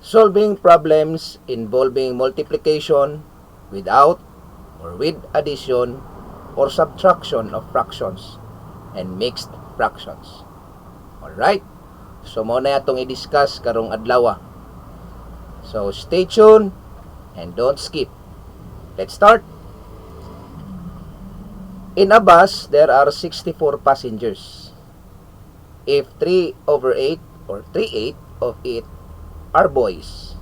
Solving problems involving multiplication without or with addition or subtraction of fractions and mixed fractions. Alright? So, muna itong i-discuss karong adlaw. So, stay tuned and don't skip. Let's start. In a bus, there are 64 passengers. If 3/8 or 3/8 of it are boys,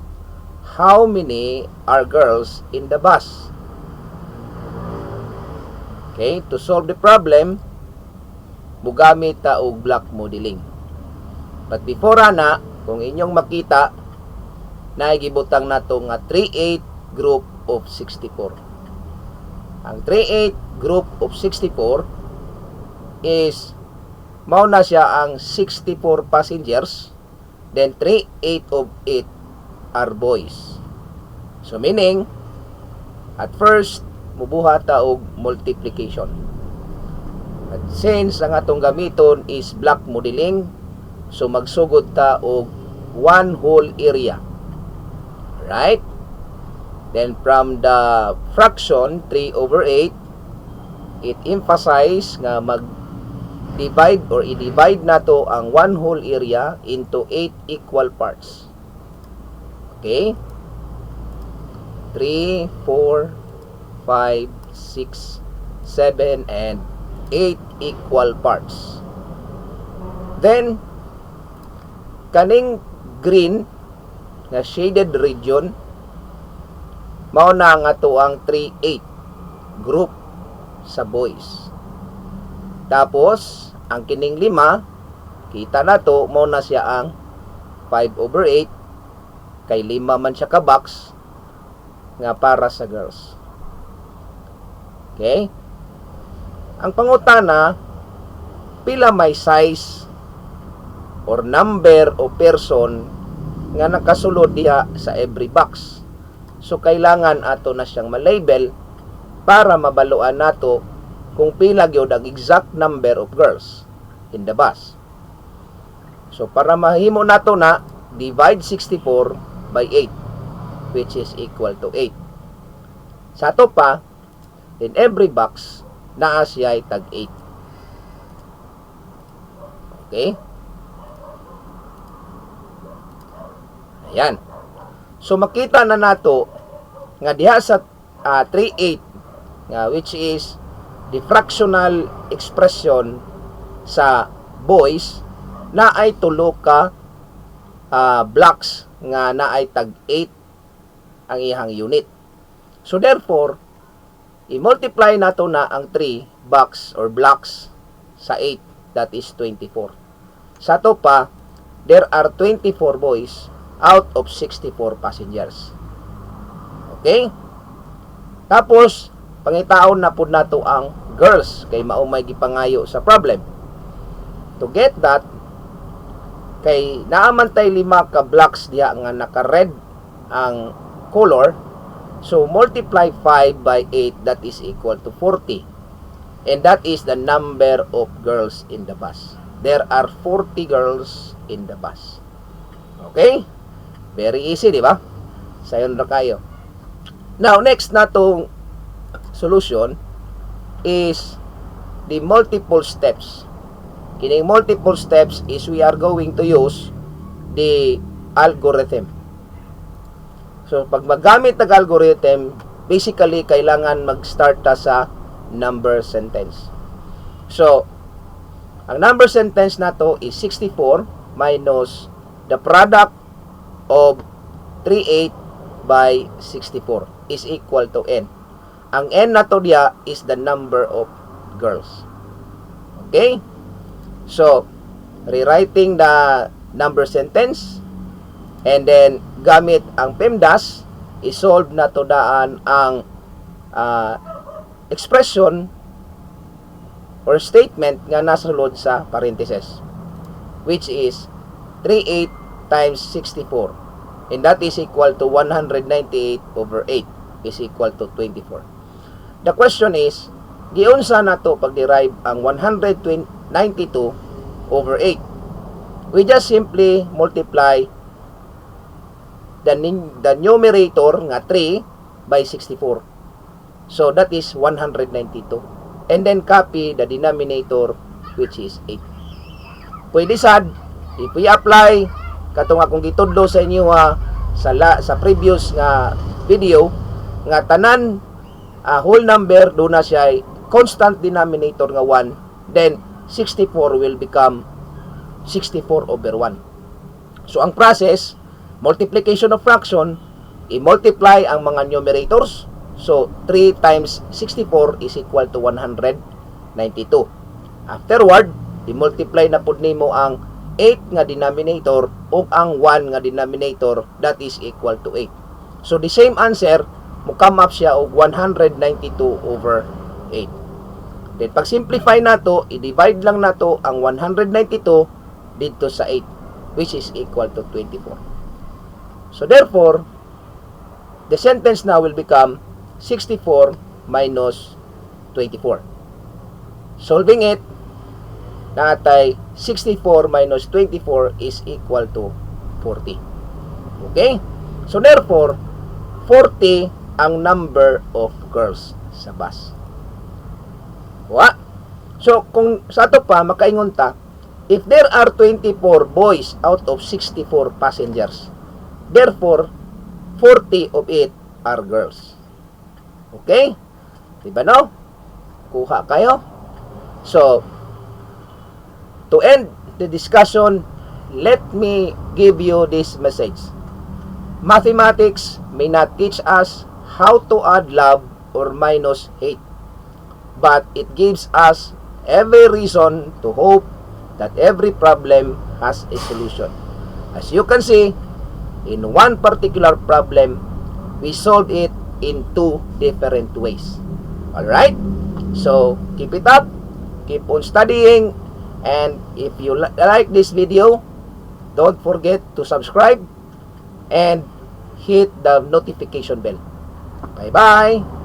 how many are girls in the bus? Okay, to solve the problem, mugamit ta og block modeling. But before ana, kung inyong makita, naigibutang nato nga 3/8 group of 64. Ang 3/8 group of 64 is mao na siya ang 64 passengers, then 3/8 of it are boys. So meaning, at first, mubuhat ta og multiplication. At since ang atong gamiton is block modeling, so magsugod ta og one whole area. Right? Then from the fraction 3/8, it emphasize nga mag-divide or i-divide nato ang one whole area into 8 equal parts. Okay? 3, 4, 5, 6, 7, and 8 equal parts. Then, kaning green na shaded region, mao na nga to ang 3/8 group sa boys. Tapos, ang kining 5, kita na to, mao na siya ang 5/8, kay 5 man siya ka box nga para sa girls. Okay? Ang pangutana, pila may size or number o person nga nakasulod diha sa every box. So, kailangan ato na siyang malabel para mabaluan nato kung pila gyud ang exact number of girls in the bus. So, para mahimo nato na, divide 64 by 8, which is equal to 8. Sa ato pa, in every box, naa siya ay tag 8. Okay? Ayan. So, makita na nato nga diha sa 3/8 nga which is the fractional expression sa boys na ay tulo ka blocks nga na ay tag 8 ang ihang unit. So, therefore, i-multiply nato na ang 3 box or blocks sa 8, that is 24. Sa to pa, there are 24 boys out of 64 passengers. Okay? Tapos, pangitaon na po nato ang girls, kay maumay gipangayo sa problem. To get that, kay naamantay 5 ka blocks diha nga naka-red ang color, so multiply 5 by 8, that is equal to 40. And that is the number of girls in the bus. There are 40 girls in the bus. Okay? Very easy, di ba? Sayon ra kayo. Now, next na tong solution is the multiple steps. Kining multiple steps is we are going to use the algorithm. So, pag magamit ng algorithm, basically, kailangan mag-start ta sa number sentence. So, ang number sentence na to is 64 minus the product of 3/8 by 64 is equal to n. Ang n na to diya is the number of girls. Okay? So, rewriting the number sentence and then gamit ang PEMDAS, isolve na to daan ang expression or statement nga nasulod sa parentheses, which is 3/8 times 64, and that is equal to 198 over 8 is equal to 24. The question is, giunsa na to pag-derive ang 192 over 8? We just simply multiply the numerator nga 3 by 64. So that is 192. And then copy the denominator, which is 8. Pwede sad, if we apply katong akong gitudlo sa inyo sa previous nga video nga tanan whole number do na siya constant denominator nga 1, then 64 will become 64 over 1. So ang process, multiplication of fraction, i-multiply ang mga numerators. So 3 times 64 is equal to 192. Afterward, i-multiply na pud nimo ang 8 nga denominator ug ang 1 nga denominator, that is equal to 8. So the same answer mo come up siya og 192 over 8. Then pag simplify nato, i-divide lang nato ang 192 dito sa 8, which is equal to 24. So therefore, the sentence now will become 64 minus 24. Solving it, natay 64 minus 24 is equal to 40. Okay? So therefore, 40 ang number of girls sa bus. Wa? So kung sa ato pa makaingon ta, if there are 24 boys out of 64 passengers, therefore 40 of it are girls. Okay? Diba no? Kuha kayo? So to end the discussion, let me give you this message. Mathematics may not teach us how to add love or minus hate, but it gives us every reason to hope that every problem has a solution. As you can see, in one particular problem, we solved it in 2 different ways. Alright? So, keep it up, keep on studying, and if you like this video, don't forget to subscribe and hit the notification bell. Bye-bye!